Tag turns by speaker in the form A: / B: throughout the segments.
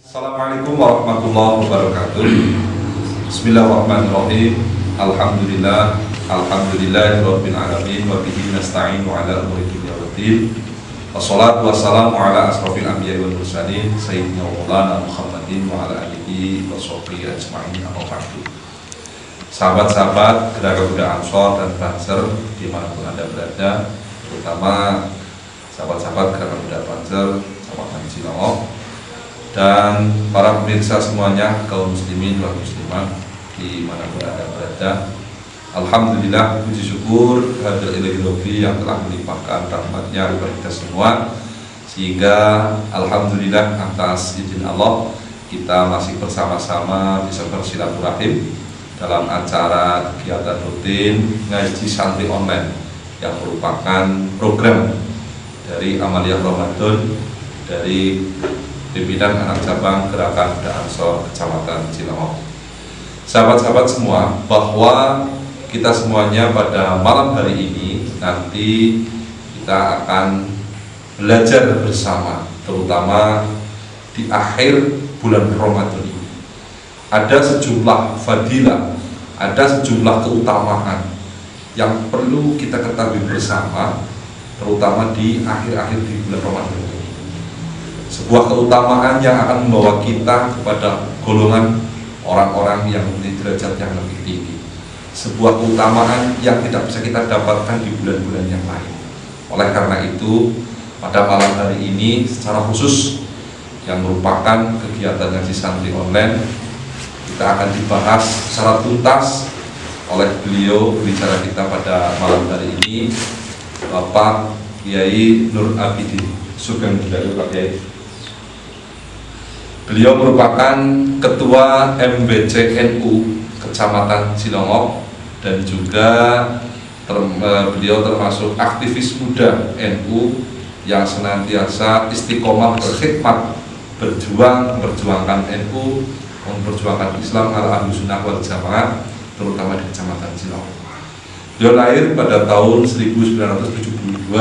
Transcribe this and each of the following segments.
A: Assalamualaikum warahmatullahi wabarakatuh. Bismillahirrahmanirrahim. Alhamdulillahirabbil alamin wa bihi nasta'inu ala umuri dunya waddin. Wassalatu wassalamu ala asrofil anbiya'i wal mursalin sayyidina wa maulana Muhammadin wa ala alihi wa sahbihi ajma'in. Amma ba'du. Sahabat-sahabat Gerakan Pemuda Ansor dan Banser dimanapun Anda berada, terutama sahabat-sahabat Gerakan Pemuda Banser, Kecamatan Cilongok, dan para pemirsa semuanya, kaum muslimin wal muslimat dimanapun Anda berada. Alhamdulillah, puji syukur kehadirat Ilahi Rabbi yang telah melimpahkan rahmatnya kepada kita semua, sehingga alhamdulillah atas izin Allah kita masih bersama-sama bisa bersilaturahim dalam acara kegiatan rutin ngaji santri online yang merupakan program dari Amaliyah Ramadan dari pimpinan anak cabang Gerakan Pemuda Ansor Kecamatan Cilongok. Sahabat-sahabat semua, bahwa kita semuanya pada malam hari ini nanti kita akan belajar bersama, terutama di akhir bulan Ramadan ini. Ada sejumlah fadilah, ada sejumlah keutamaan yang perlu kita ketahui bersama, terutama di akhir-akhir di bulan Ramadan ini. Sebuah keutamaan yang akan membawa kita kepada golongan orang-orang yang memiliki derajat yang lebih tinggi. Sebuah keutamaan yang tidak bisa kita dapatkan di bulan-bulan yang lain. Oleh karena itu, pada malam hari ini secara khusus yang merupakan kegiatan ngaji santri online, kita akan dibahas secara tuntas oleh beliau berbicara kita pada malam hari ini, Bapak Kiai Nur Abidin. Sugeng Budaya Pak Kiai. Beliau merupakan Ketua MBC NU Kecamatan Cilongok dan juga beliau termasuk aktivis muda NU yang senantiasa istiqomah berkhidmat, memperjuangkan NU, memperjuangkan Islam ala ahlu sunnah wal jamaah, terutama di Kecamatan Cilongok. Beliau lahir pada tahun 1972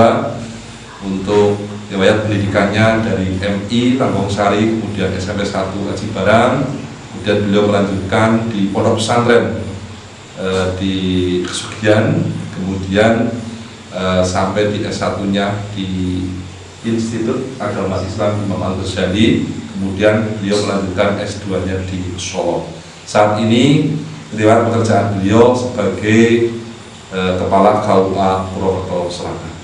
A: untuk riwayat pendidikannya dari MI Lambung Sari, kemudian SMP 1 Aji Barang, kemudian beliau melanjutkan di pondok pesantren di Kesugihan, kemudian sampai di S1-nya di Institut Agama Islam Imam Al-Ghazali, kemudian beliau melanjutkan S2-nya di Solo. Saat ini riwayat pekerjaan beliau sebagai Kepala KUA Purwokerto Selatan.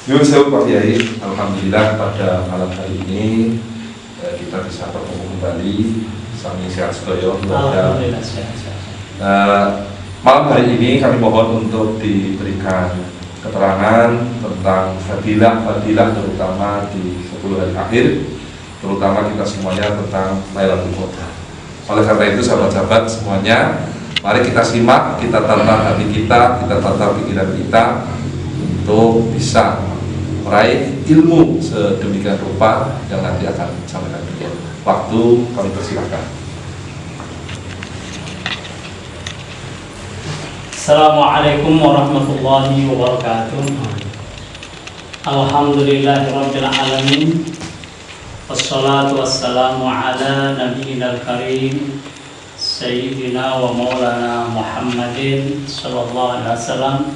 A: Nyuwun sewu Pak Kiai, alhamdulillah pada malam hari ini kita bisa bertemu kembali, sami sehat sedaya keluarga. Malam hari ini kami mohon untuk diberikan keterangan tentang fadilah terutama di 10 hari akhir, terutama kita semuanya tentang Lailatul Qadar. Oleh karena itu sahabat-sahabat semuanya, mari kita simak, kita tata hati kita tata pikiran kita untuk bisa meraih ilmu sedemikian rupa yang nanti akan disampaikan beliau. Waktu kami persilakan.
B: Assalamualaikum warahmatullahi wabarakatuh. Alhamdulillahirabbil alamin. Wassalatu wassalamu ala nabiyil karim sayyidina wa maulana Muhammadin sallallahu alaihi wasallam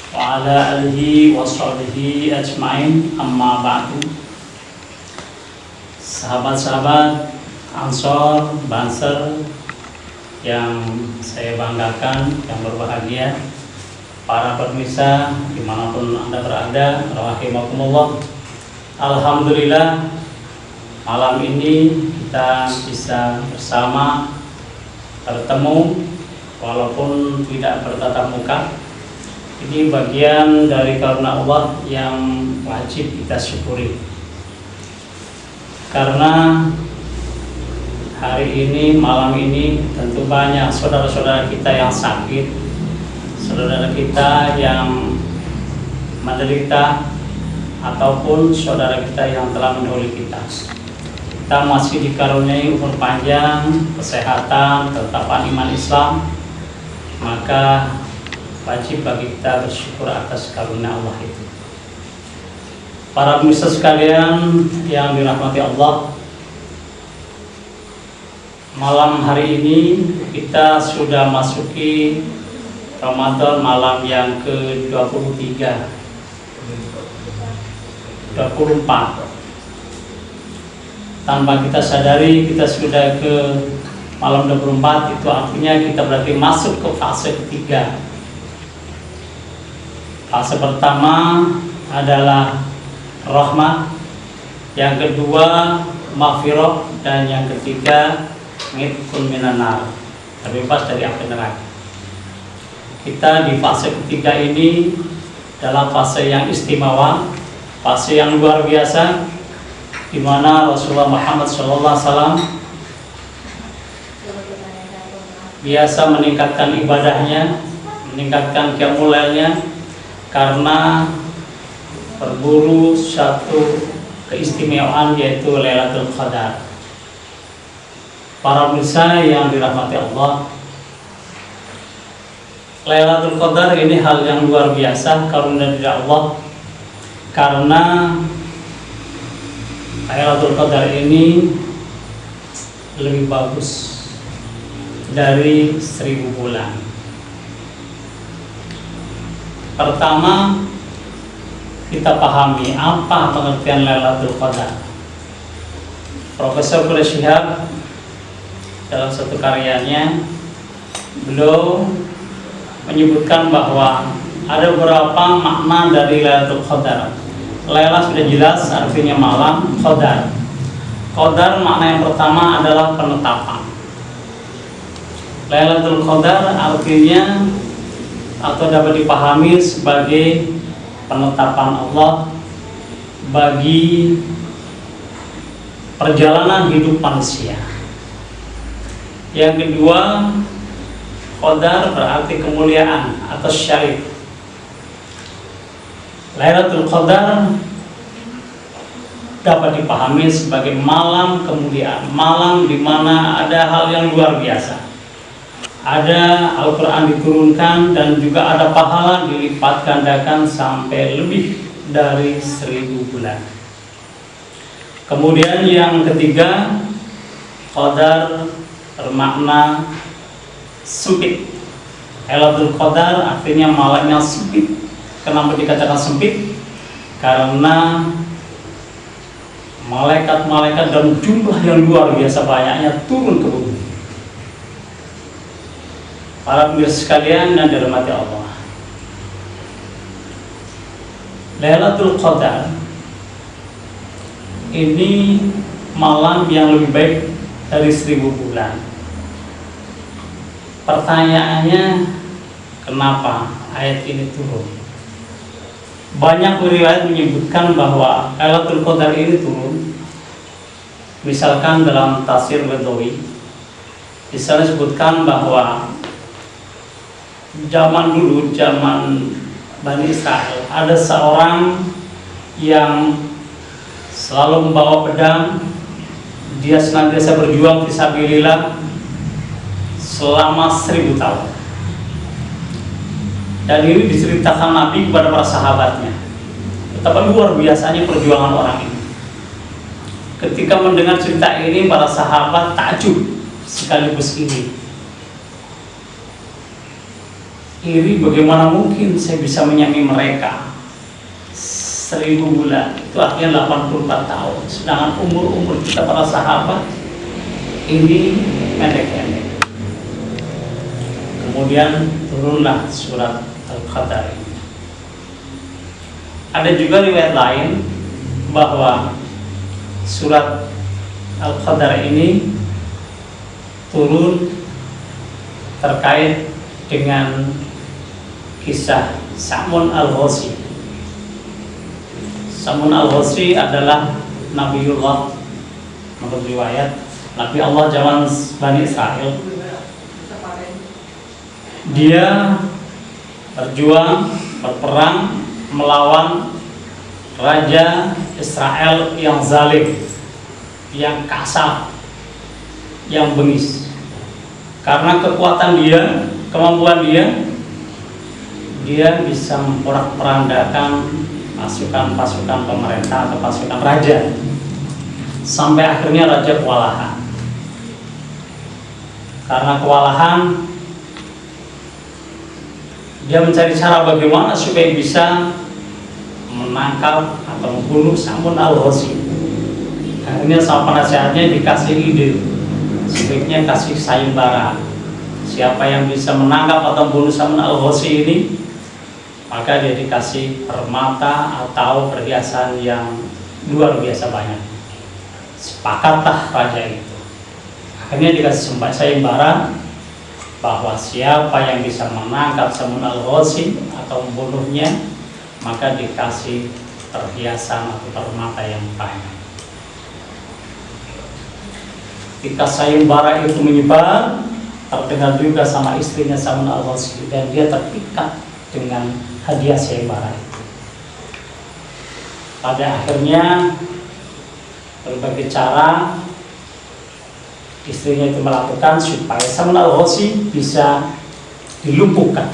B: wa ala alihi wa sahbihi ajma'in. Amma ba'du. Sahabat-sahabat Ansor, Banser yang saya banggakan, yang berbahagia, para pemirsa dimanapun Anda berada, rahimakumullah. Alhamdulillah, malam ini kita bisa bersama bertemu walaupun tidak bertatap muka. Ini bagian dari karunia Allah yang wajib kita syukuri. Karena hari ini, malam ini tentu banyak saudara-saudara kita yang sakit, saudara kita yang menderita, ataupun saudara kita yang telah mendahului kita. Kita masih dikaruniai umur panjang, kesehatan, ketetapan iman Islam, maka wajib bagi kita bersyukur atas karunia Allah itu. Para pemirsa sekalian yang dirahmati Allah, malam hari ini kita sudah masuki Ramadan malam yang ke-23 24. Tanpa kita sadari kita sudah ke malam 24, itu artinya kita berarti masuk ke fase ketiga. Fase pertama adalah rahmat, yang kedua maghfirah, dan yang ketiga ngitqun minan nar, terbebas dari api neraka. Kita di fase ketiga ini dalam fase yang istimewa, fase yang luar biasa, di mana Rasulullah Muhammad SAW biasa meningkatkan ibadahnya, meningkatkan qiyamul lailnya, karena berburu satu keistimewaan, yaitu Lailatul Qadar. Para pemirsa yang dirahmati Allah, Lailatul Qadar ini hal yang luar biasa karunia dari Allah, karena Lailatul Qadar ini lebih bagus dari 1000 bulan. Pertama, kita pahami apa pengertian Lailatul Qadar. Profesor Quraish Shihab dalam satu karyanya, beliau menyebutkan bahwa ada beberapa makna dari Lailatul Qadar. Laila sudah jelas artinya malam, Qadar. Qadar makna yang pertama adalah penetapan. Lailatul Qadar artinya atau dapat dipahami sebagai penetapan Allah bagi perjalanan hidup manusia. Yang kedua, Qadar berarti kemuliaan atau syarif. Lailatul Qadar dapat dipahami sebagai malam kemuliaan, malam di mana ada hal yang luar biasa. Ada Al-Quran diturunkan dan juga ada pahala dilipat gandakan sampai lebih dari 1000 bulan. Kemudian yang ketiga, Qadar bermakna sempit. Lailatul Qadar artinya malamnya sempit. Kenapa dikatakan sempit? Karena malaikat-malaikat dalam jumlah yang luar biasa banyaknya turun ke bumi. Para pemirsa sekalian yang dirahmati Allah, Lailatul Qadar ini malam yang lebih baik dari 1000 bulan. Pertanyaannya, kenapa ayat ini turun? Banyak riwayat menyebutkan bahwa Lailatul Qadar ini turun. Misalkan dalam tafsir Badawi, di sana disebutkan bahwa zaman dulu, zaman Bani Israel, ada seorang yang selalu membawa pedang. Dia senantiasa berjuang fisabilillah selama 1000 tahun. Dan ini diceritakan Nabi kepada para sahabatnya, betapa luar biasanya perjuangan orang ini. Ketika mendengar cerita ini, para sahabat takjub sekaligus iri. Iri, bagaimana mungkin saya bisa menyamai mereka 1000 bulan, itu artinya 84 tahun. Sedangkan umur kita para sahabat ini pendek-pendek. Kemudian turunlah surat Al-Qadar ini. Ada juga riwayat lain bahwa surat Al-Qadar ini turun terkait dengan kisah Sa'mun al-Ghazi. Sa'mun al-Ghazi adalah Nabiullah, menurut riwayat Nabi Allah zaman Bani Israel. Dia berjuang, berperang melawan raja Israel yang zalim, yang kasar, yang bengis. Karena kekuatan dia, kemampuan dia bisa memporak-porandakan pasukan-pasukan pemerintah atau pasukan raja, sampai akhirnya raja kewalahan. Karena kewalahan, dia mencari cara bagaimana supaya bisa menangkap atau membunuh Sa'mun al-Ghazi. Akhirnya sama penasehatnya dikasih ide, sebaiknya kasih sayembara. Siapa yang bisa menangkap atau membunuh Sa'mun al-Ghazi ini, maka dia dikasih permata atau perhiasan yang luar biasa banyak. Sepakatlah raja itu. Akhirnya dikasih sayembara bahwa siapa yang bisa menangkap Sa'mun al-Ghazi atau membunuhnya, maka dikasih perhiasan atau permata yang banyak. Ketika sayembara itu menyebar, terdengar juga sama istrinya Sa'mun al-Ghazi, dan dia terpikat dengan hadiah sayembara itu. Pada akhirnya berbagai cara istrinya itu melakukan supaya Sa'mun al-Ghazi bisa dilumpuhkan.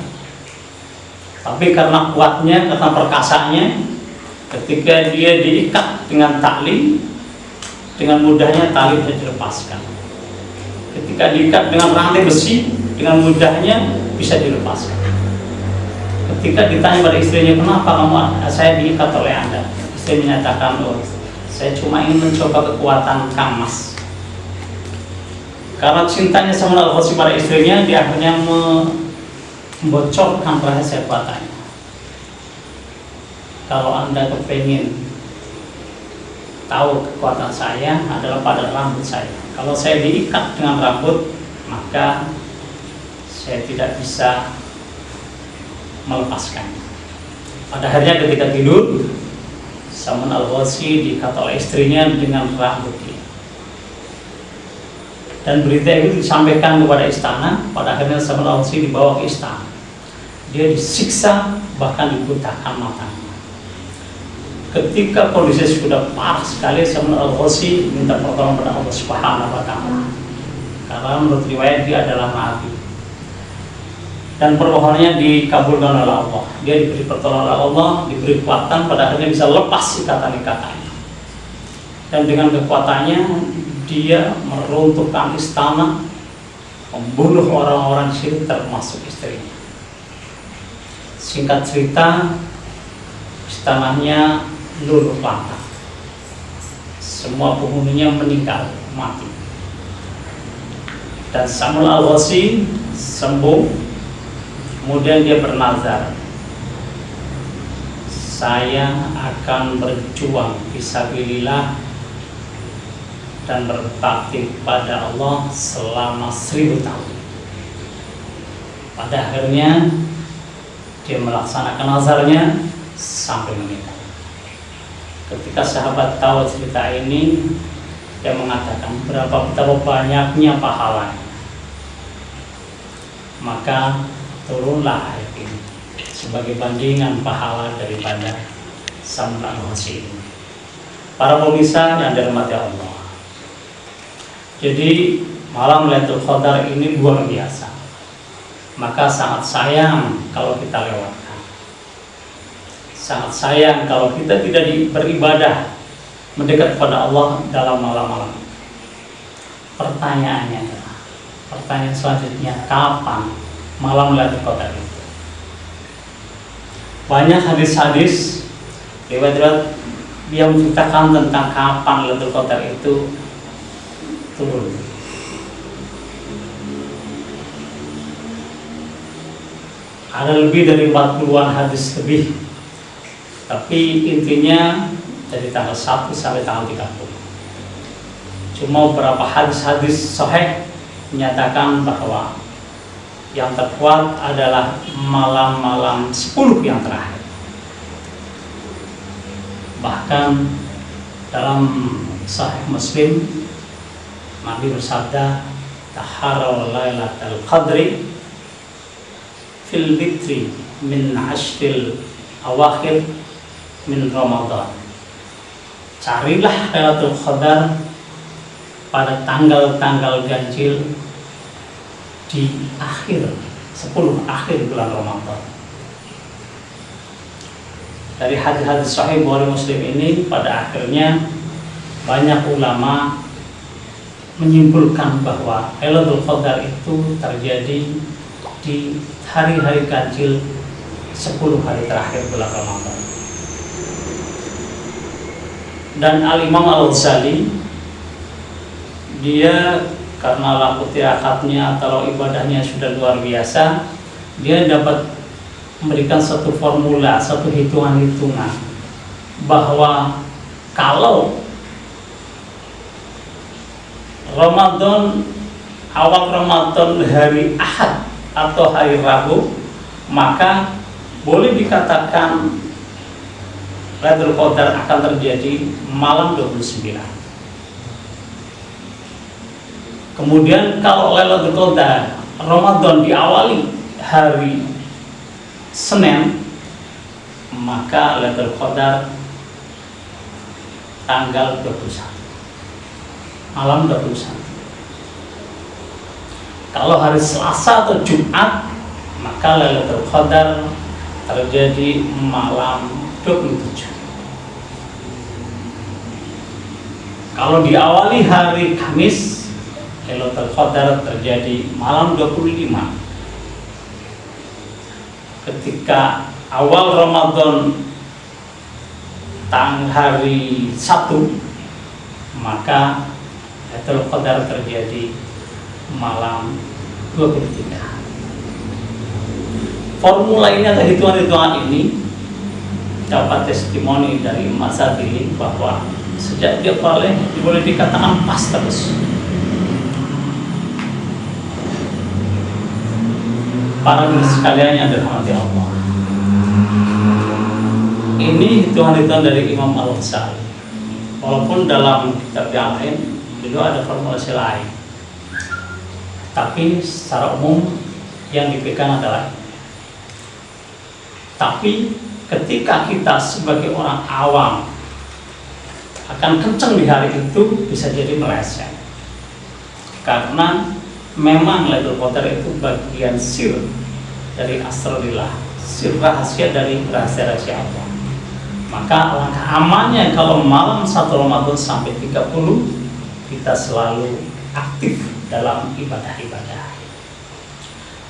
B: Tapi karena kuatnya, karena perkasanya, ketika dia diikat dengan tali, dengan mudahnya tali bisa dilepaskan. Ketika diikat dengan rantai besi, dengan mudahnya bisa dilepaskan. Ketika ditanya pada istrinya, kenapa kamu, saya diikat oleh Anda? Istri menyatakan, oh, saya cuma ingin mencoba kekuatan Kang Mas. Karena cintanya Sa'mun al-Ghazi pada istrinya, dia akhirnya membocorkan rahasia kekuatannya. Kalau Anda kepengen tahu kekuatan saya, adalah pada rambut saya. Kalau saya diikat dengan rambut, maka saya tidak bisa melepaskannya. Pada akhirnya ketika tidur, Sa'mun al-Ghazi diikat oleh istrinya dengan rambut dia. Dan berita itu disampaikan kepada istana. Pada akhirnya Sa'mun al-Ghazi dibawa ke istana. Dia disiksa, bahkan dibutakan matanya. Ketika kondisi sudah parah sekali, Sa'mun al-Ghazi minta pertolongan pada Allah Subhanahu wa Ta'ala. Karena menurut riwayat dia adalah nabi. Dan permohonannya dikabulkan oleh Allah. Dia diberi pertolongan oleh Allah, diberi kekuatan, pada akhirnya bisa lepas ikatan-ikatannya. Dan dengan kekuatannya, dia meruntuhkan istana, membunuh orang-orang di situ termasuk istrinya. Singkat cerita, istananya luluh lantak. Semua penghuninya meninggal, mati. Dan Sa'mun al-Ghazi sembuh. Kemudian dia bernazar, saya akan berjuang fisabilillah dan berbakti pada Allah selama 1000 tahun. Pada akhirnya dia melaksanakan nazarnya sampai meninggal. Ketika sahabat tahu cerita ini, dia mengatakan betapa banyaknya pahalanya. Maka turunlah ayat ini sebagai bandingan pahala daripada Sa'mun al-Ghazi ini. Para pemirsa yang dirahmati Allah, jadi malam Lailatul Qadar ini luar biasa. Maka sangat sayang kalau kita lewatkan. Sangat sayang kalau kita tidak beribadah mendekat kepada Allah dalam malam-malam. Pertanyaannya adalah, pertanyaan selanjutnya, kapan malam Lailatul Qadar itu? Banyak hadis-hadis riwayat yang menceritakan tentang kapan Lailatul Qadar itu turun. Ada lebih dari 40-an hadis lebih. Tapi intinya dari tanggal 1 sampai tanggal 30. Cuma beberapa hadis-hadis sahih menyatakan bahwa yang terkuat adalah malam-malam 10 yang terakhir. Bahkan dalam Sahih Muslim, Nabi bersabda, taharraw lailatul qadri fil bitri min ashril awakhir min Ramadan. Carilah Lailatul Qadar pada tanggal-tanggal ganjil di akhir 10 akhir bulan Ramadan. Dari hadis-hadis sahih Bukhari Muslim ini, pada akhirnya banyak ulama menyimpulkan bahwa Lailatul Qadar itu terjadi di hari-hari ganjil 10 hari terakhir bulan Ramadan. Dan Al-Imam Al-Ghazali, dia karena laku tirakatnya atau ibadahnya sudah luar biasa, dia dapat memberikan satu formula, satu hitungan-hitungan bahwa kalau Ramadan, awal Ramadan hari Ahad atau hari Rabu, maka boleh dikatakan Lailatul Qadar akan terjadi malam 29. Kemudian kalau Lailatul Qadar Ramadan diawali hari Senin, maka Lailatul Qadar tanggal 21, malam 21. Kalau hari Selasa atau Jumat, maka Lailatul Qadar terjadi malam 27. Kalau diawali hari Kamis, Lailatul Qadar terjadi malam 25. Ketika awal Ramadan hari Sabtu, maka Lailatul Qadar terjadi malam 23. Formula ini atau hitungan-hitungan ini dapat testimoni dari Mas Sadili bahwa sejak dia boleh dikatakan pas terus. Para guru sekalian yang dirahmati Allah, ini hitungan-hitungan dari Imam Al-Ghazali. Walaupun dalam kitab yang lain beliau ada formulasi lain, tapi secara umum yang dipegang adalah. Tapi ketika kita sebagai orang awam akan kenceng di hari itu, bisa jadi meleset, karena memang Lailatul Qadar itu bagian sir dari asrulillah, sir rahasia dari rahasia-rahasia Allah. Maka alangkah amannya kalau malam 1 Ramadan sampai 30 kita selalu aktif dalam ibadah-ibadah.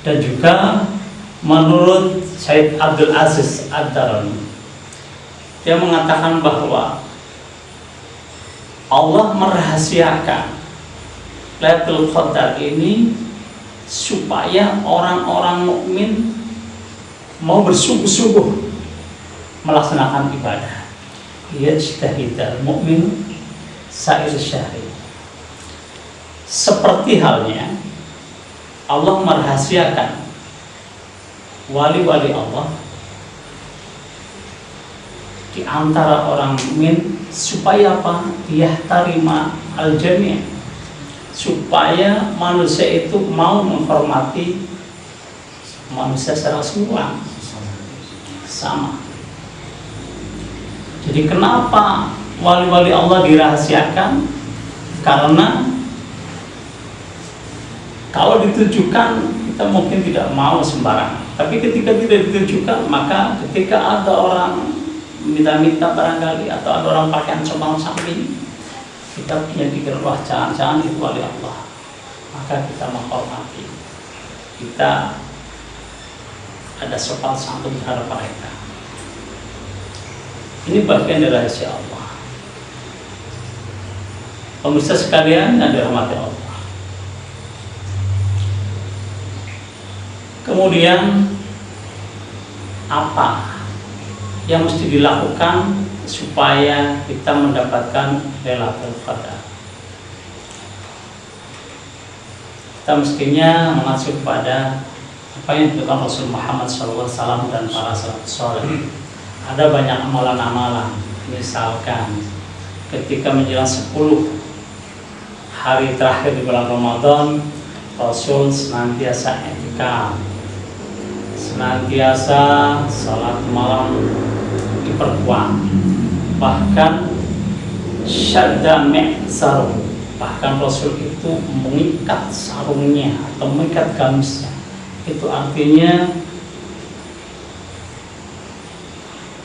B: Dan juga menurut Syekh Abdul Aziz Ad-Darani, dia mengatakan bahwa Allah merahasiakan Lailatul Qadar ini supaya orang-orang mukmin mau bersungguh-sungguh melaksanakan ibadah. Yajtahidul mu'min sa'ir syahri. Seperti halnya Allah merahasiakan wali-wali Allah di antara orang mukmin supaya apa? Yahtarima al-jami', supaya manusia itu mau menghormati manusia secara semua sama. Jadi kenapa wali-wali Allah dirahasiakan? Karena kalau ditujukan kita mungkin tidak mau sembarangan, tapi ketika tidak ditujukan, maka ketika ada orang minta-minta barangkali atau ada orang pakaian sombong samping, kita punya pikiran, wah jangan-jangan itu wali Allah, maka kita menghormati, kita ada sopan santun terhadap mereka. Ini bagian dari rahasia Allah. Pemirsa sekalian yang dirahmati Allah, kemudian apa yang mesti dilakukan supaya kita mendapatkan Lailatul Qadar? Kita mestinya mengacu pada apa yang dilakukan Rasul Muhammad SAW dan para salafus saleh. Ada banyak amalan-amalan, misalkan ketika menjelang 10 hari terakhir di bulan Ramadan, Rasul senantiasa i'tikaf, senantiasa salat malam diperkuat, bahkan syadda mi'zaruh, bahkan Rasul itu mengikat sarungnya atau mengikat gamisnya. Itu artinya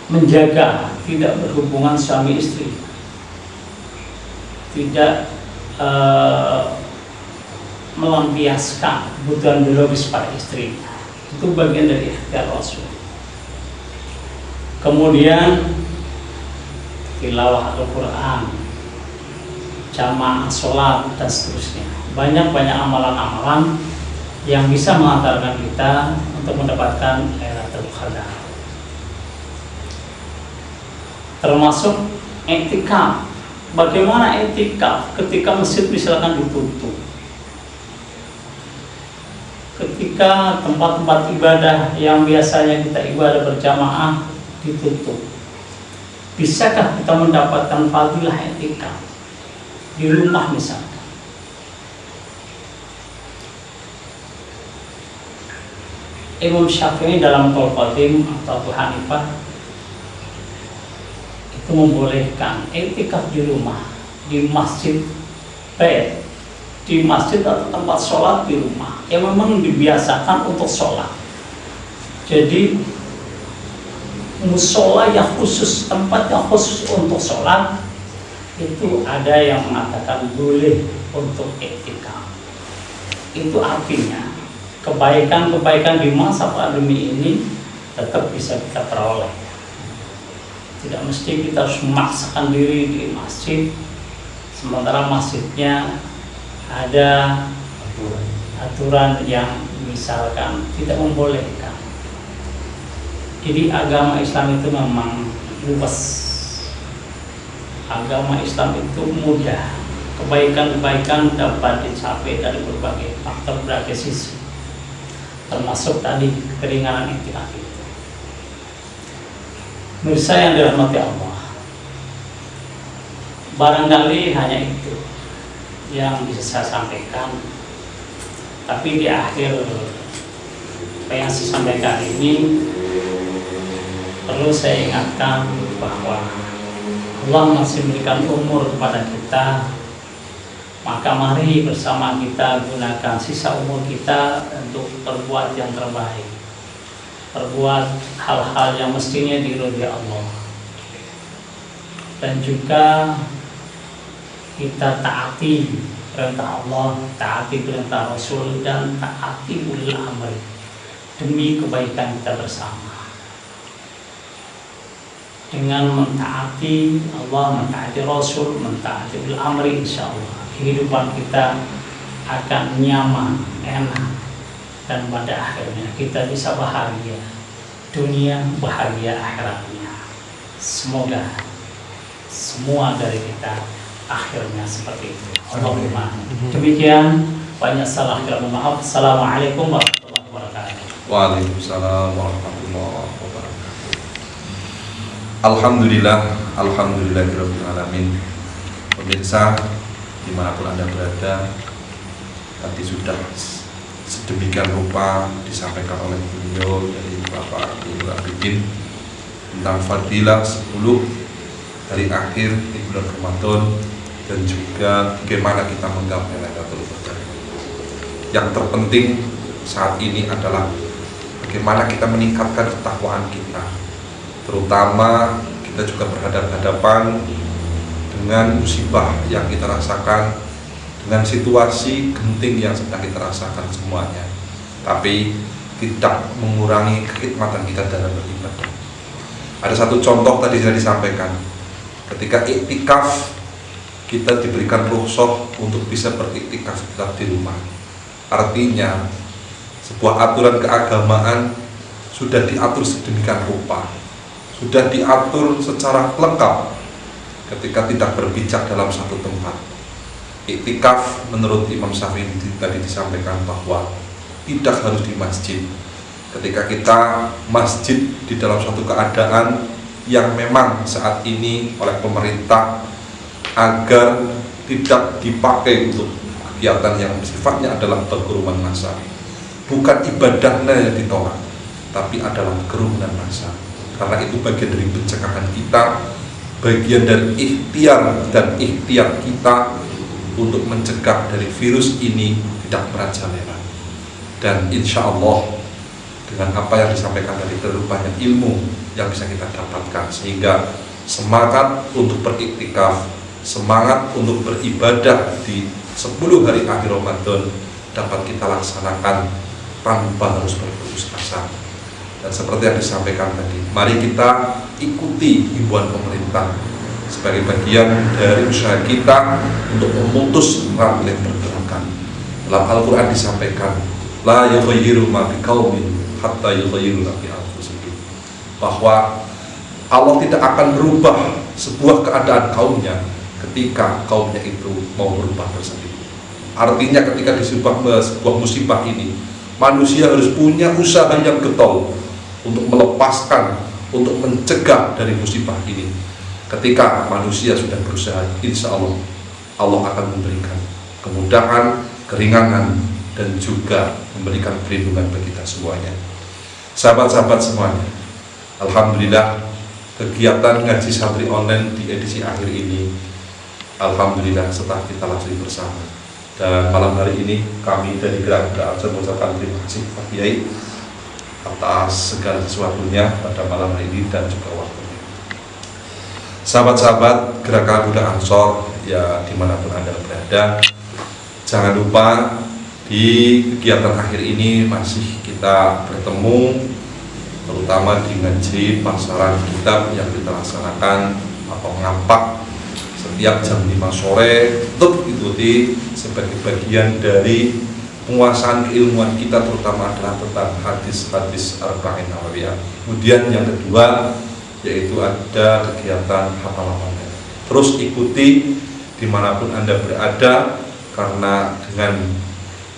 B: menjaga tidak berhubungan suami istri, tidak melampiaskan kebutuhan biologis para istri. Itu bagian dari ikhtiar Rasul. Kemudian tilawah Al-Quran, jamaah sholat, dan seterusnya. Banyak-banyak amalan-amalan yang bisa mengantarkan kita untuk mendapatkan Lailatul Qadar. Termasuk i'tikaf. Bagaimana i'tikaf ketika masjid misalkan ditutup? Ketika tempat-tempat ibadah yang biasanya kita ibadah berjamaah ditutup, bisakah kita mendapatkan fadilah i'tikaf di rumah misalkan? Imam Syafi'i dalam Qaul Qadim atau Abu Hanifah itu membolehkan i'tikaf di rumah, di masjid bait, di masjid atau tempat sholat di rumah yang memang dibiasakan untuk sholat. Jadi musola yang khusus, tempat yang khusus untuk sholat, itu ada yang mengatakan boleh untuk i'tikaf. Itu artinya kebaikan-kebaikan di masa pandemi ini tetap bisa kita peroleh. Tidak mesti kita harus memaksakan diri di masjid, sementara masjidnya ada aturan yang misalkan tidak membolehkan. Jadi agama Islam itu memang luas. Agama Islam itu mudah. Kebaikan-kebaikan dapat dicapai dari berbagai faktor, berbagai sisi. Termasuk tadi keringanan i'tikaf itu. Mirsa yang dirahmati Allah, barangkali hanya itu yang bisa saya sampaikan. Tapi di akhir apa yang saya sampaikan ini perlu saya ingatkan bahwa Allah masih memberikan umur kepada kita, maka mari bersama kita gunakan sisa umur kita untuk berbuat yang terbaik, berbuat hal-hal yang mestinya diridhoi Allah, dan juga kita taati perintah Allah, taati perintah Rasul, dan taati ulil amri demi kebaikan kita bersama. Dengan mentaati Allah, mentaati Rasul, mentaati ulil amri, insya Allah kehidupan kita akan nyaman, enak, dan pada akhirnya kita bisa bahagia dunia, bahagia akhiratnya. Semoga semua dari kita akhirnya seperti itu. Allahumma. Demikian, banyak salah kira maaf. Assalamualaikum warahmatullahi wabarakatuh.
A: Waalaikumsalam warahmatullahi wabarakatuh. Alhamdulillah, alhamdulillahirabbil alamin. Pemirsa dimanapun Anda berada, tadi sudah sedemikian rupa disampaikan oleh beliau dari Bapak Ibu Abidin tentang fadilah 10 hari akhir di bulan Ramadan, dan juga bagaimana kita menggapai Lailatul Qadar. Yang terpenting saat ini adalah bagaimana kita meningkatkan ketakwaan kita, terutama kita juga berhadapan dengan musibah yang kita rasakan, dengan situasi genting yang sedang kita rasakan semuanya, tapi tidak mengurangi kekhidmatan kita dalam beribadah. Ada satu contoh tadi sudah disampaikan, ketika i'tikaf kita diberikan rukhsah untuk bisa beriktikaf tetap di rumah. Artinya sebuah aturan keagamaan sudah diatur sedemikian rupa, sudah diatur secara lengkap ketika tidak berpijak dalam satu tempat. Iktikaf menurut Imam Syafi'i tadi disampaikan bahwa tidak harus di masjid. Ketika kita masjid di dalam suatu keadaan yang memang saat ini oleh pemerintah agar tidak dipakai untuk kegiatan yang sifatnya adalah berkerumun massa, bukan ibadahnya yang ditolak, tapi adalah kerumunan massa. Karena itu bagian dari pencegahan kita, bagian dari ikhtiar dan ikhtiar kita untuk mencegah dari virus ini tidak merajalela. Dan insya Allah dengan apa yang disampaikan tadi terlalu banyak ilmu yang bisa kita dapatkan, sehingga semangat untuk beriktikaf semangat untuk beribadah di 10 hari akhir Ramadan dapat kita laksanakan tanpa harus berputus asa. Dan seperti yang disampaikan tadi, mari kita ikuti himbauan pemerintah sebagai bagian dari usaha kita untuk memutus rantai pergerakan. Dalam Al-Quran disampaikan, la yughayyiru ma biqaumin hatta yughayyiru ma bi anfusihim, bahwa Allah tidak akan merubah sebuah keadaan kaumnya ketika kaumnya itu mau berubah tersendiri. Artinya ketika di sebuah musibah ini, manusia harus punya usaha yang getol untuk melepaskan, untuk mencegah dari musibah ini. Ketika manusia sudah berusaha, insya Allah Allah akan memberikan kemudahan, keringanan, dan juga memberikan perlindungan bagi kita semuanya. Sahabat-sahabat semuanya, alhamdulillah kegiatan ngaji santri online di edisi akhir ini, alhamdulillah setelah kita lalui bersama. Dan malam hari ini kami dari Gerak Ansor mengucapkan terima kasih Pak Kiai atas segala sesuatunya pada malam hari ini dan juga waktunya. Sahabat-sahabat Gerakan Budak Ansor ya dimanapun Anda berada, jangan lupa di kegiatan akhir ini masih kita bertemu, terutama di ngaji pasaran kitab yang kita laksanakan atau ngapak setiap jam 5 sore untuk ikuti sebagai bagian dari penguasaan keilmuan kita, terutama adalah tentang hadis-hadis arba'in nawawiyah. Kemudian yang kedua yaitu ada kegiatan hafalan. Terus ikuti dimanapun Anda berada, karena dengan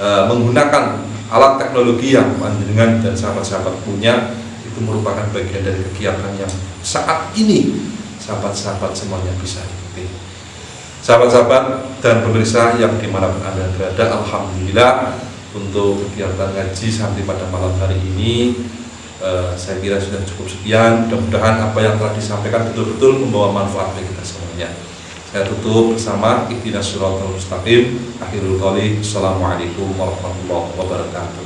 A: menggunakan alat teknologi yang dengan dan sahabat-sahabat punya, itu merupakan bagian dari kegiatan yang saat ini sahabat-sahabat semuanya bisa ikuti. Sahabat-sahabat dan pemirsa yang dimanapun Anda berada, alhamdulillah untuk kegiatan ngaji santri pada malam hari ini saya kira sudah cukup sekian. Mudah-mudahan apa yang telah disampaikan betul-betul membawa manfaat bagi kita semuanya. Saya tutup bersama ihdinas siratal mustaqim. Akhirul qouli, assalamualaikum warahmatullahi wabarakatuh.